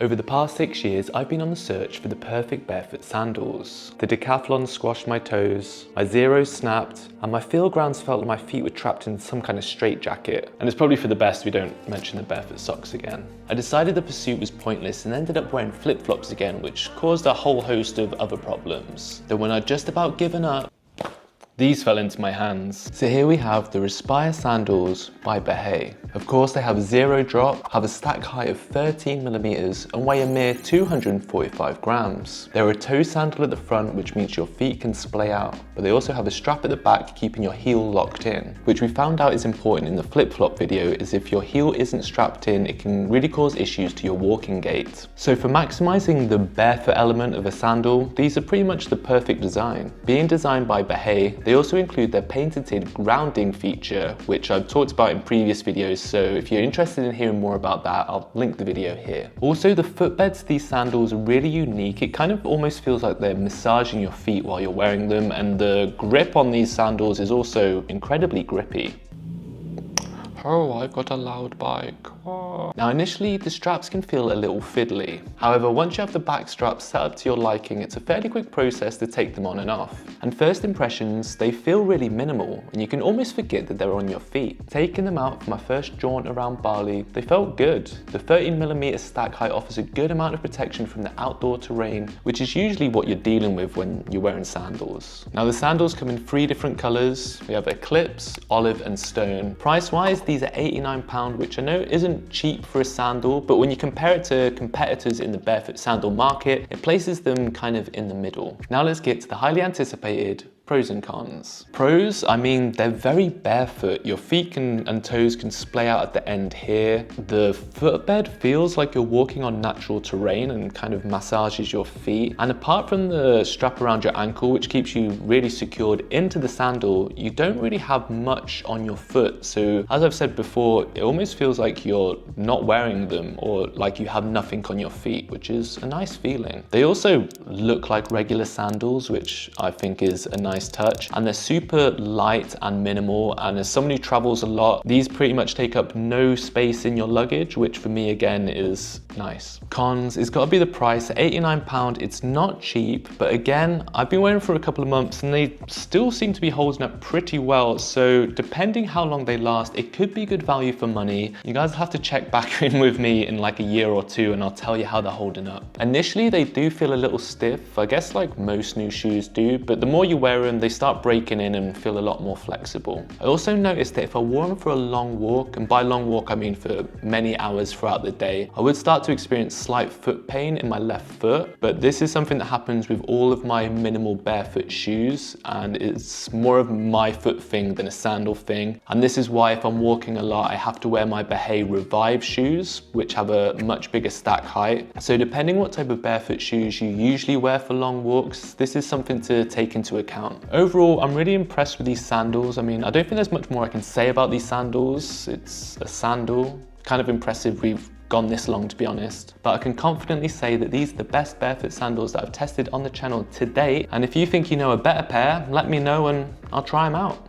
Over the past 6 years, I've been on the search for the perfect barefoot sandals. The decathlon squashed my toes, my zeros snapped, and my field grounds felt like my feet were trapped in some kind of straitjacket. And it's probably for the best we don't mention the barefoot socks again. I decided the pursuit was pointless and ended up wearing flip-flops again, which caused a whole host of other problems. Then when I'd just about given up, these fell into my hands. So here we have the Respire sandals by BAHE. Of course, they have zero drop, have a stack height of 13mm and weigh a mere 245 grams. They're a toe sandal at the front, which means your feet can splay out, but they also have a strap at the back keeping your heel locked in, which we found out is important in the flip-flop video, is if your heel isn't strapped in, it can really cause issues to your walking gait. So for maximizing the barefoot element of a sandal, these are pretty much the perfect design. Being designed by BAHE, they also include their patented grounding feature, which I've talked about in previous videos, so if you're interested in hearing more about that, I'll link the video here. Also, the footbeds to these sandals are really unique. It kind of almost feels like they're massaging your feet while you're wearing them, and the grip on these sandals is also incredibly grippy. Oh, I've got a loud bike. Oh. Now initially the straps can feel a little fiddly. However, once you have the back straps set up to your liking, it's a fairly quick process to take them on and off. And first impressions, they feel really minimal and you can almost forget that they're on your feet. Taking them out for my first jaunt around Bali, they felt good. The 13mm stack height offers a good amount of protection from the outdoor terrain, which is usually what you're dealing with when you're wearing sandals. Now the sandals come in 3 different colors. We have Eclipse, Olive and Stone. Price-wise, these are £89, which I know isn't cheap for a sandal, but when you compare it to competitors in the barefoot sandal market, it places them kind of in the middle. Now let's get to the highly anticipated pros and cons. Pros, I mean, they're very barefoot. Your feet and toes can splay out at the end here. The footbed feels like you're walking on natural terrain and kind of massages your feet. And apart from the strap around your ankle, which keeps you really secured into the sandal, you don't really have much on your foot. So as I've said before, it almost feels like you're not wearing them or like you have nothing on your feet, which is a nice feeling. They also look like regular sandals, which I think is a nice touch, and they're super light and minimal, and as someone who travels a lot, these pretty much take up no space in your luggage, which for me again is nice. Cons, it's got to be the price. At £89, it's not cheap, but again, I've been wearing for a couple of months and they still seem to be holding up pretty well, so depending how long they last, it could be good value for money. You guys have to check back in with me in like a year or two and I'll tell you how they're holding up. Initially they do feel a little stiff, I guess like most new shoes do, but the more you wear them, they start breaking in and feel a lot more flexible. I also noticed that if I wore them for a long walk, and by long walk I mean for many hours throughout the day, I would start to experience slight foot pain in my left foot, but this is something that happens with all of my minimal barefoot shoes, and it's more of my foot thing than a sandal thing. And this is why if I'm walking a lot, I have to wear my BAHE Revive shoes, which have a much bigger stack height. So depending what type of barefoot shoes you usually wear for long walks, this is something to take into account. Overall, I'm really impressed with these sandals. I mean, I don't think there's much more I can say about these sandals. It's a sandal. Kind of impressive we've gone this long, to be honest. But I can confidently say that these are the best barefoot sandals that I've tested on the channel to date. And if you think you know a better pair, let me know and I'll try them out.